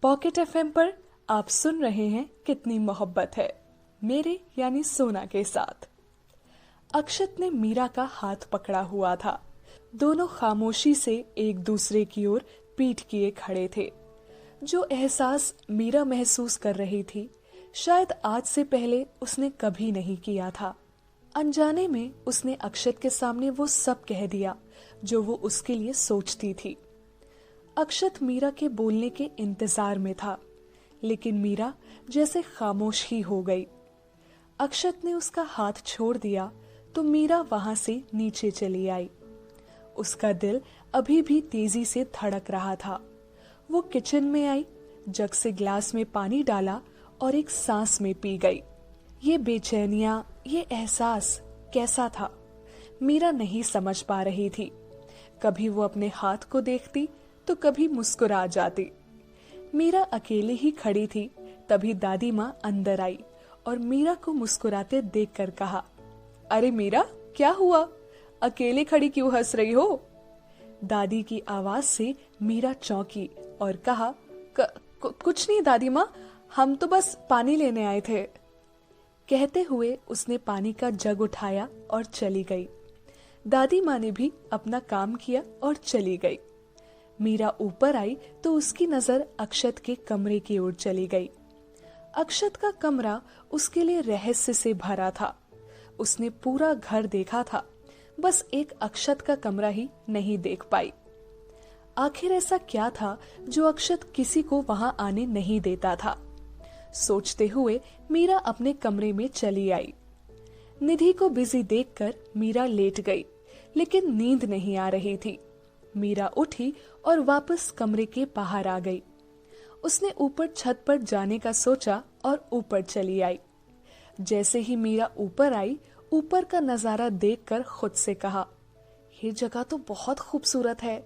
Pocket FM पर आप सुन रहे हैं कितनी मोहब्बत है, मेरे यानी सोना के साथ। अक्षत ने मीरा का हाथ पकड़ा हुआ था। दोनों खामोशी से एक दूसरे की ओर पीठ किए खड़े थे। जो एहसास मीरा महसूस कर रही थी, शायद आज से पहले उसने कभी नहीं किया था। अनजाने में उसने अक्षत के सामने वो सब कह दिया जो वो उसके लिए सोचती थी। अक्षत मीरा के बोलने के इंतजार में था, लेकिन मीरा जैसे खामोश ही हो गई। अक्षत ने उसका हाथ छोड़ दिया तो मीरा वहां से नीचे चली आई। उसका दिल अभी भी तेजी से धड़क रहा था। वो किचन में आई, जग से ग्लास में पानी डाला और एक सांस में पी गई। ये बेचैनियां, ये एहसास कैसा था, मीरा नहीं समझ पा रही थी। कभी वो अपने हाथ को देखती तो कभी मुस्कुरा जाती। मीरा अकेले ही खड़ी थी, तभी दादी माँ अंदर आई और मीरा को मुस्कुराते देखकर कहा, अरे मीरा, क्या हुआ? अकेले खड़ी क्यों हंस रही हो? दादी की आवाज से मीरा चौंकी और कहा, कुछ नहीं दादी माँ, हम तो बस पानी लेने आए थे। कहते हुए उसने पानी का जग उठाया और चली गई। दादी माँ ने भी अपना काम किया और चली गई। मीरा ऊपर आई तो उसकी नजर अक्षत के कमरे की ओर चली गई। अक्षत का कमरा उसके लिए रहस्य से भरा था। उसने पूरा घर देखा था, बस एक अक्षत का कमरा ही नहीं देख पाई। आखिर ऐसा क्या था जो अक्षत किसी को वहां आने नहीं देता था? सोचते हुए मीरा अपने कमरे में चली आई। निधि को बिजी देखकर मीरा लेट गई, लेकिन नींद नहीं आ रही थी। मीरा उठी और वापस कमरे के बाहर आ गई। उसने ऊपर छत पर जाने का सोचा और ऊपर चली आई। जैसे ही मीरा ऊपर आई, ऊपर का नजारा देखकर खुद से कहा, ये जगह तो बहुत खूबसूरत है,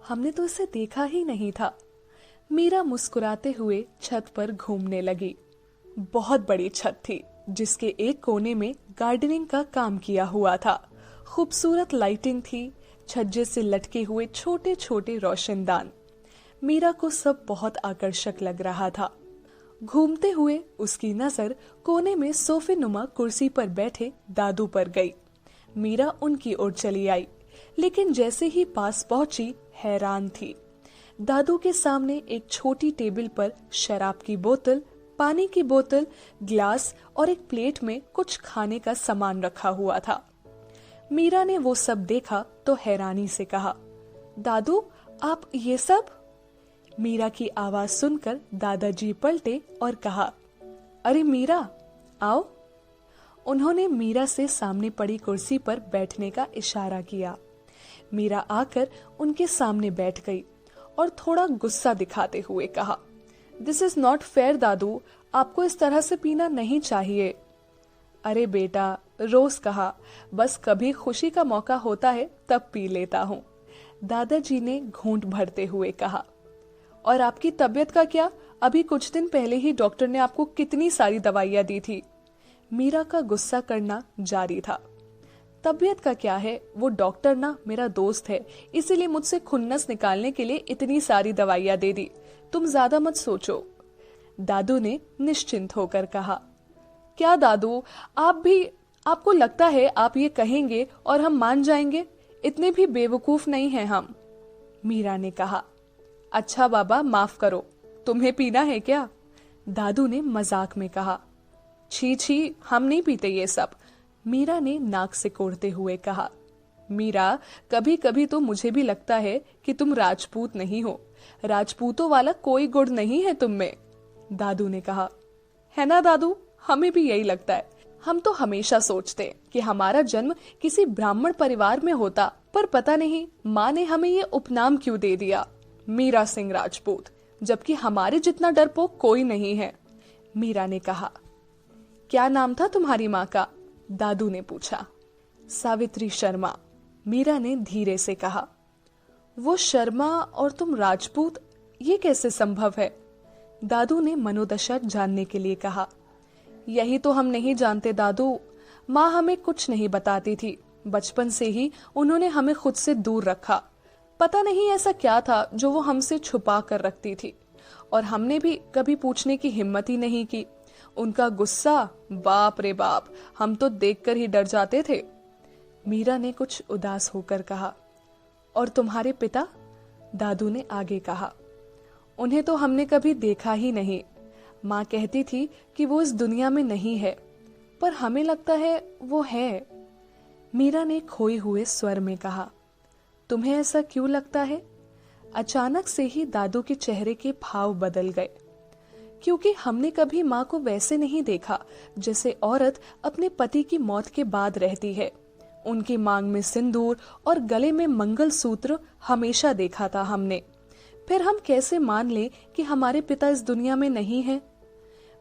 हमने तो इसे देखा ही नहीं था। मीरा मुस्कुराते हुए छत पर घूमने लगी। बहुत बड़ी छत थी, जिसके एक कोने में गार्डनिंग का काम किया हुआ था। खूबसूरत लाइटिंग थी, छज्जे से लटके हुए छोटे छोटे रोशनदान। मीरा को सब बहुत आकर्षक लग रहा था। घूमते हुए उसकी नजर कोने में सोफे नुमा कुर्सी पर बैठे दादू पर गई। मीरा उनकी ओर चली आई, लेकिन जैसे ही पास पहुंची हैरान थी। दादू के सामने एक छोटी टेबल पर शराब की बोतल, पानी की बोतल, ग्लास और एक प्लेट में कुछ खाने का सामान रखा हुआ था। मीरा ने वो सब देखा तो हैरानी से कहा, दादू, आप ये सब? मीरा की आवाज सुनकर दादाजी पलटे और कहा, अरे मीरा, आओ। उन्होंने मीरा से सामने पड़ी कुर्सी पर बैठने का इशारा किया। मीरा आकर उनके सामने बैठ गई और थोड़ा गुस्सा दिखाते हुए कहा, दिस इज नॉट फेयर दादू, आपको इस तरह से पीना नहीं चाहिए। अरे बेटा, रोज कहा, बस कभी खुशी का मौका होता है तब पी लेता हूँ, दादाजी ने घूंट भरते हुए कहा। और आपकी तबीयत का क्या? अभी कुछ दिन पहले ही डॉक्टर ने आपको कितनी सारी दवाइयाँ दी थी। मीरा का गुस्सा करना जारी था। तबीयत का क्या है, वो डॉक्टर ना मेरा दोस्त है, इसीलिए मुझसे खुन्नस निकालने के लिए इतनी सारी दवाइयाँ दे दी। तुम ज्यादा मत सोचो, दादू ने निश्चिंत होकर कहा। क्या दादू, आपको लगता है आप ये कहेंगे और हम मान जाएंगे? इतने भी बेवकूफ नहीं हैं हम, मीरा ने कहा। अच्छा बाबा, माफ करो, तुम्हें पीना है क्या? दादू ने मजाक में कहा। छी छी, हम नहीं पीते ये सब, मीरा ने नाक से कोड़ते हुए कहा। मीरा, कभी कभी तो मुझे भी लगता है कि तुम राजपूत नहीं हो। राजपूतों वाला कोई गुण नहीं है तुम में, दादू ने कहा। है ना दादू, हमें भी यही लगता है। हम तो हमेशा सोचते कि हमारा जन्म किसी ब्राह्मण परिवार में होता, पर पता नहीं माँ ने हमें ये उपनाम क्यों दे दिया, मीरा सिंह राजपूत, जबकि हमारे जितना डरपोक कोई नहीं है, मीरा ने कहा। क्या नाम था तुम्हारी माँ का? दादू ने पूछा। सावित्री शर्मा, मीरा ने धीरे से कहा। वो शर्मा और तुम राजपूत, ये कैसे संभव है? दादू ने मनोदशा जानने के लिए कहा। यही तो हम नहीं जानते दादू, माँ हमें कुछ नहीं बताती थी। बचपन से ही उन्होंने हमें खुद से दूर रखा। पता नहीं ऐसा क्या था जो वो हमसे छुपा कर रखती थी, और हमने भी कभी पूछने की हिम्मत ही नहीं की। उनका गुस्सा, बाप रे बाप, हम तो देखकर ही डर जाते थे। मीरा ने कुछ उदास होकर कहा। और तुम्हारे पिता? दादू ने आगे कहा। उन्हें तो हमने कभी देखा ही नहीं। माँ कहती थी कि वो इस दुनिया में नहीं है, पर हमें लगता है वो है। मीरा ने खोए हुए स्वर में कहा। तुम्हें ऐसा क्यों लगता है? अचानक से ही दादू के चेहरे के भाव बदल गए, क्योंकि हमने कभी माँ को वैसे नहीं देखा जैसे औरत अपने पति की मौत के बाद रहती है। उनकी मांग में सिंदूर और गले में मंगलसूत्र हमेशा देखा था हमने। फिर हम कैसे मान लें कि हमारे पिता इस दुनिया में नहीं हैं?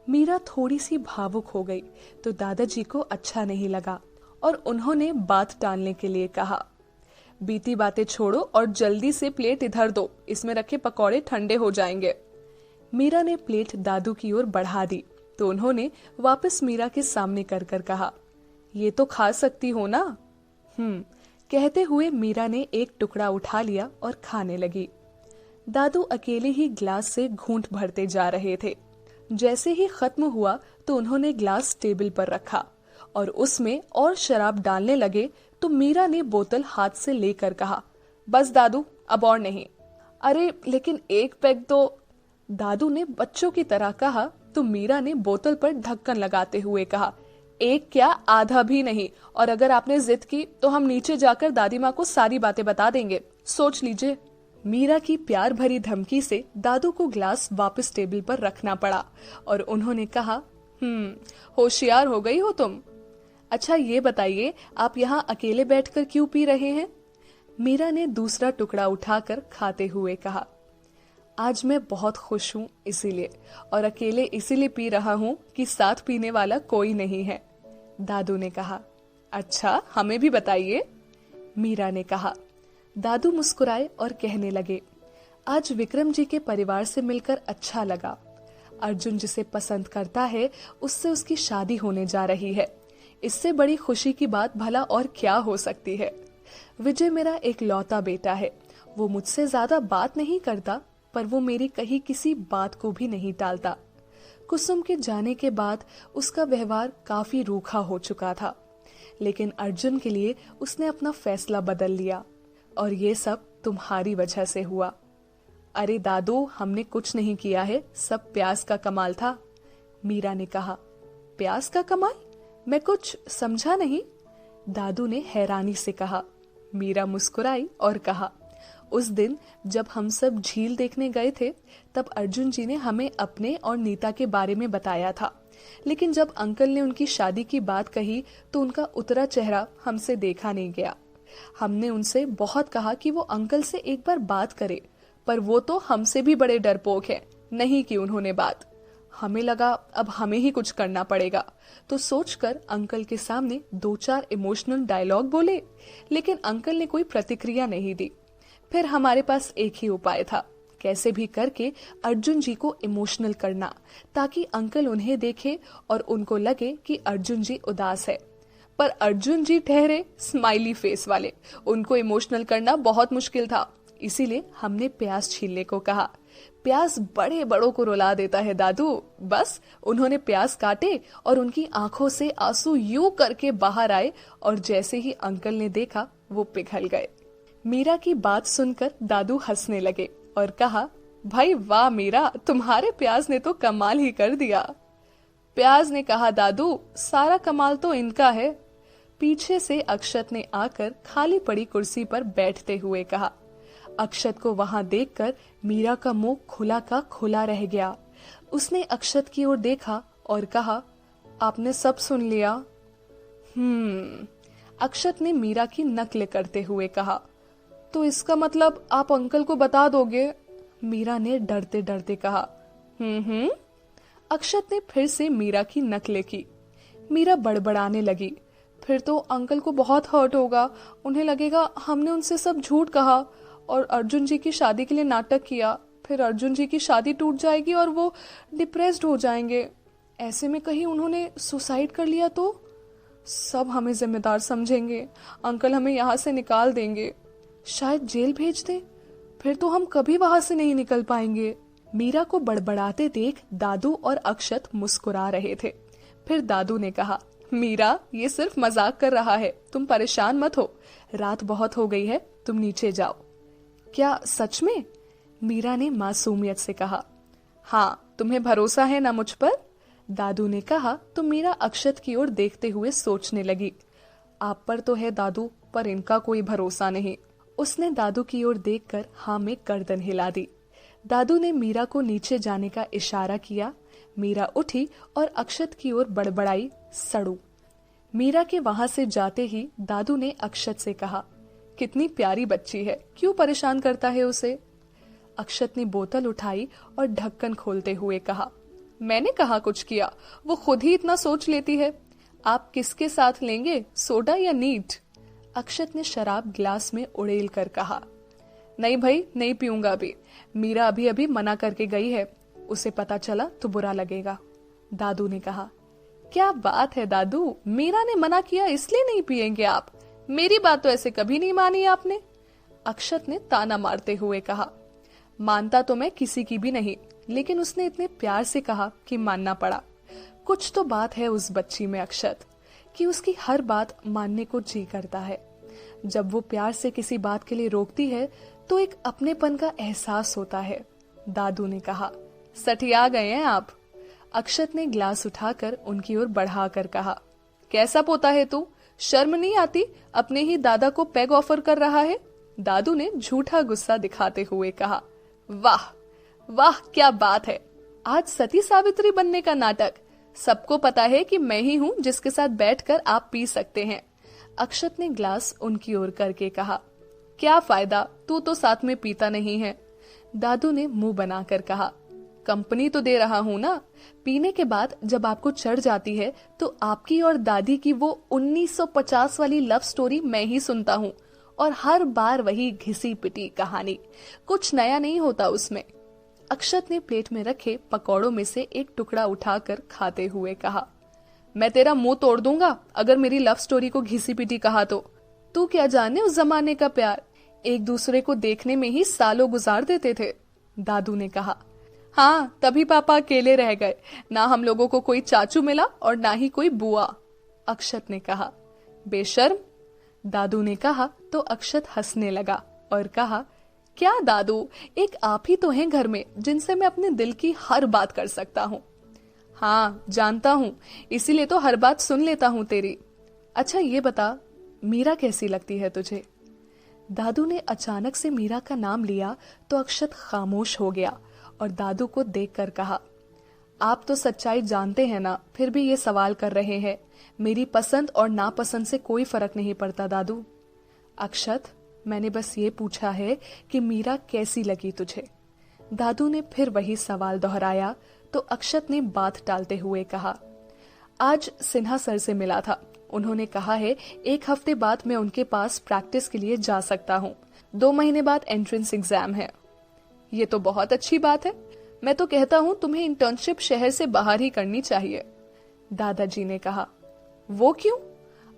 मीरा थोड़ी सी भावुक हो गई तो दादाजी को अच्छा नहीं लगा और उन्होंने बात टालने के लिए कहा। बीती बातें छोड़ो और जल्दी से प्लेट इधर दो, इसमें रखे पकौड़े ठंडे हो जाएंगे। मीरा ने प्लेट दादू की ओर बढ़ा दी तो उन्होंने वापस मीरा के सामने कर कर कहा, ये तो खा सकती हो ना? कहते हुए मीरा ने एक टुकड़ा उठा लिया और खाने लगी। दादू अकेले ही ग्लास से घूंट भरते जा रहे थे। जैसे ही खत्म हुआ तो उन्होंने ग्लास टेबल पर रखा और उसमें और शराब डालने लगे तो मीरा ने बोतल हाथ से लेकर कहा, बस दादू, अब और नहीं। अरे लेकिन एक पैग तो, दादू ने बच्चों की तरह कहा तो मीरा ने बोतल पर ढक्कन लगाते हुए कहा, एक क्या, आधा भी नहीं, और अगर आपने जिद की तो हम नीचे जाकर दादी माँ को सारी बातें बता देंगे, सोच लीजिए। मीरा की प्यार भरी धमकी से दादू को ग्लास वापस टेबल पर रखना पड़ा और उन्होंने कहा, होशियार हो गई हो तुम। अच्छा ये बताइए, आप यहाँ अकेले बैठकर क्यों पी रहे हैं? मीरा ने दूसरा टुकड़ा उठाकर खाते हुए कहा, आज मैं बहुत खुश हूँ इसीलिए, और अकेले इसीलिए पी रहा हूँ कि साथ पीने वाला कोई नहीं है। दादू ने कहा। अच्छा, हमें भी बताइए, मीरा ने कहा। दादू मुस्कुराए और कहने लगे, आज विक्रम जी के परिवार से मिलकर अच्छा लगा। अर्जुन जिसे पसंद करता है उससे उसकी शादी होने जा रही है। इससे बड़ी खुशी की बात भला और क्या हो सकती है। विजय मेरा एक लौता बेटा है। वो मुझसे ज्यादा बात नहीं करता, पर वो मेरी कही किसी बात को भी नहीं टालता। कुसुम के जाने के बाद उसका व्यवहार काफी रूखा हो चुका था, लेकिन अर्जुन के लिए उसने अपना फैसला बदल लिया, और ये सब तुम्हारी वजह से हुआ। अरे दादू, हमने कुछ नहीं किया है, सब प्यास का कमाल था, मीरा ने कहा। प्यास का कमाल? मैं कुछ समझा नहीं, दादू ने हैरानी से कहा। मीरा मुस्कुराई और कहा, उस दिन जब हम सब झील देखने गए थे तब अर्जुन जी ने हमें अपने और नीता के बारे में बताया था, लेकिन जब अंकल ने उनकी शादी की बात कही तो उनका उतरा चेहरा हमसे देखा नहीं गया। हमने उनसे बहुत कहा कि वो अंकल से एक बार बात करे, पर वो तो हमसे भी बड़े डरपोक हैं, नहीं की उन्होंने बात। हमें लगा अब हमें ही कुछ करना पड़ेगा, तो सोचकर अंकल के सामने 2-4 इमोशनल डायलॉग बोले, लेकिन अंकल ने कोई प्रतिक्रिया नहीं दी। फिर हमारे पास एक ही उपाय था, कैसे भी करके अर्जुन जी को इमोशनल करना, ताकि अंकल उन्हें देखे और उनको लगे कि अर्जुन जी उदास है। पर अर्जुन जी ठहरे स्माइली फेस वाले, उनको इमोशनल करना बहुत मुश्किल था। इसीलिए हमने प्याज छीलने को कहा। प्याज बड़े बड़ों को रुला देता है दादू। बस उन्होंने प्याज काटे और उनकी आंखों से आंसू यूं करके बाहर आए, और जैसे ही अंकल ने देखा वो पिघल गए। मीरा की बात सुनकर दादू हंसने लगे और कहा, भाई वाह मीरा, तुम्हारे प्याज ने तो कमाल ही कर दिया। प्याज ने कहा, दादू सारा कमाल तो इनका है। पीछे से अक्षत ने आकर खाली पड़ी कुर्सी पर बैठते हुए कहा। अक्षत को वहां देखकर मीरा का मुंह खुला का खुला रह गया। उसने अक्षत की ओर देखा और कहा, आपने सब सुन लिया? अक्षत ने मीरा की नकल करते हुए कहा, तो इसका मतलब आप अंकल को बता दोगे? मीरा ने डरते डरते कहा। अक्षत ने फिर से मीरा की नकलें की। मीरा बड़बड़ाने लगी, फिर तो अंकल को बहुत हर्ट होगा, उन्हें लगेगा हमने उनसे सब झूठ कहा और अर्जुन जी की शादी के लिए नाटक किया। फिर अर्जुन जी की शादी टूट जाएगी और वो डिप्रेस्ड हो जाएंगे। ऐसे में कहीं उन्होंने सुसाइड कर लिया तो सब हमें जिम्मेदार समझेंगे, अंकल हमें यहाँ से निकाल देंगे, शायद जेल भेज दे। फिर तो हम कभी वहां से नहीं निकल पाएंगे। मीरा को बड़बड़ाते देख दादू और अक्षत मुस्कुरा रहे थे। फिर दादू ने कहा, मीरा, ये सिर्फ मजाक कर रहा है, तुम परेशान मत हो। रात बहुत हो गई है, तुम नीचे जाओ। क्या सच में? मीरा ने मासूमियत से कहा। हाँ, तुम्हें भरोसा है ना मुझ पर? दादू ने कहा तो मीरा अक्षत की ओर देखते हुए सोचने लगी। आप पर तो है दादू, पर इनका कोई भरोसा नहीं। उसने दादू की ओर देखकर हाँ में गर्दन हिला दी। दादू ने मीरा को नीचे जाने का इशारा किया। मीरा उठी और अक्षत की ओर बड़बड़ाई, सड़ू। मीरा के वहां से जाते ही दादू ने अक्षत से कहा, कितनी प्यारी बच्ची है, क्यों परेशान करता है उसे? अक्षत ने बोतल उठाई और ढक्कन खोलते हुए कहा, मैंने कहा कुछ किया, वो खुद ही इतना सोच लेती है। आप किसके साथ लेंगे, सोडा या नीट? अक्षत ने शराब गिलास में उड़ेल कर कहा। नहीं भाई, नहीं पीऊंगा अभी। मीरा अभी अभी मना करके गई है, उसे पता चला तो बुरा लगेगा। दादू ने कहा। क्या बात है दादू, मीरा ने मना किया इसलिए नहीं पिएंगे आप? मेरी बात तो ऐसे कभी नहीं मानी आपने। अक्षत ने ताना मारते हुए कहा। मानता तो मैं किसी की भी नहीं, लेकिन उसने इतने प्यार से कहा कि मानना पड़ा। कुछ तो बात है उस बच्ची में अक्षत, कि उसकी हर बात मानने को जी करता है। जब वो प्यार से किसी बात के लिए रोकती है तो एक अपनेपन का एहसास होता है। दादू ने कहा। सठिया गए हैं आप। अक्षत ने गिलास उठाकर उनकी ओर बढ़ाकर कहा। कैसा पोता है तू, शर्म नहीं आती? अपने ही दादा को पैग ऑफर कर रहा है। दादू ने झूठा गुस्सा दिखाते हुए कहा। वाह वाह, क्या बात है, आज सती सावित्री बनने का नाटक। सबको पता है कि मैं ही हूं जिसके साथ बैठकर आप पी सकते हैं। अक्षत ने ग्लास उनकी ओर करके कहा। क्या फायदा, तू तो साथ में पीता नहीं है। दादू ने मुंह बनाकर कहा। कंपनी तो दे रहा हूं ना। पीने के बाद जब आपको चढ़ जाती है तो आपकी और दादी की वो 1950 वाली लव स्टोरी मैं ही सुनता हूँ, और हर बार वही घिसी पिटी कहानी, कुछ नया नहीं होता उसमें। अक्षत ने प्लेट में रखे पकौड़ों में से एक टुकड़ा उठाकर खाते हुए कहा। मैं तेरा मुंह तोड़ दूंगा अगर मेरी लव स्टोरी को घिसी पिटी कहा तो। तू क्या जाने उस जमाने का प्यार, एक दूसरे को देखने में ही सालों गुजार देते थे। दादू ने कहा। हाँ, तभी पापा अकेले रह गए, ना हम लोगों को कोई चाचू मिला और ना ही कोई बुआ। अक्षत ने कहा। बेशर्म, दादू ने कहा तो अक्षत हंसने लगा और कहा। क्या दादू, एक आप ही तो हैं घर में जिनसे मैं अपने दिल की हर बात कर सकता हूँ। हाँ जानता हूँ, इसीलिए तो हर बात सुन लेता हूँ तेरी। अच्छा ये बता, मीरा कैसी लगती है तुझे? दादू ने अचानक से मीरा का नाम लिया तो अक्षत खामोश हो गया और दादू को देखकर कहा। आप तो सच्चाई जानते हैं ना, फिर भी ये सवाल कर रहे हैं। मेरी पसंद और नापसंद से कोई फर्क नहीं पड़ता दादू। अक्षत, मैंने बस ये पूछा है कि मीरा कैसी लगी तुझे। दादू ने फिर वही सवाल दोहराया तो अक्षत ने बात टालते हुए कहा। आज सिन्हा सर से मिला था, उन्होंने कहा है 1 हफ्ते बाद मैं उनके पास प्रैक्टिस के लिए जा सकता हूँ। 2 महीने बाद एंट्रेंस एग्जाम है। ये तो बहुत अच्छी बात है। मैं तो कहता हूँ तुम्हें इंटर्नशिप शहर से बाहर ही करनी चाहिए। दादाजी ने कहा। वो क्यों?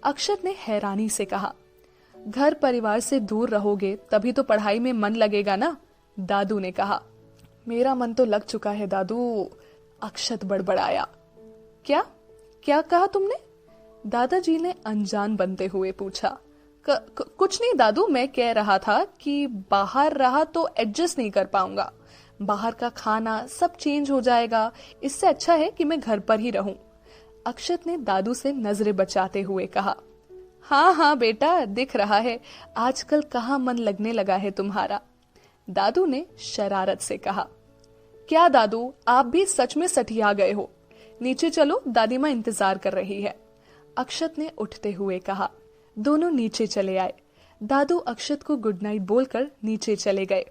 अक्षत ने हैरानी से कहा। घर परिवार से दूर रहोगे तभी तो पढ़ाई में मन लगेगा ना। दादू ने कहा। मेरा मन तो लग चुका है दादू। अक्षत बड़बड़ाया। क्या क्या कहा तुमने? दादाजी ने अनजान बनते हुए पूछा। कुछ नहीं दादू, मैं कह रहा था कि बाहर रहा तो एडजस्ट नहीं कर पाऊंगा। बाहर का खाना सब चेंज हो जाएगा, इससे अच्छा है कि मैं घर पर ही रहूं। अक्षत ने दादू से नजरें बचाते हुए कहा। हाँ हाँ बेटा, दिख रहा है आजकल कहाँ मन लगने लगा है तुम्हारा। दादू ने शरारत से कहा। क्या दादू, आप भी सच में सठिया गए हो। नीचे चलो, दादी माँ इंतजार कर रही है। अक्षत ने उठते हुए कहा। दोनों नीचे चले आए। दादू अक्षत को गुड नाइट बोलकर नीचे चले गए।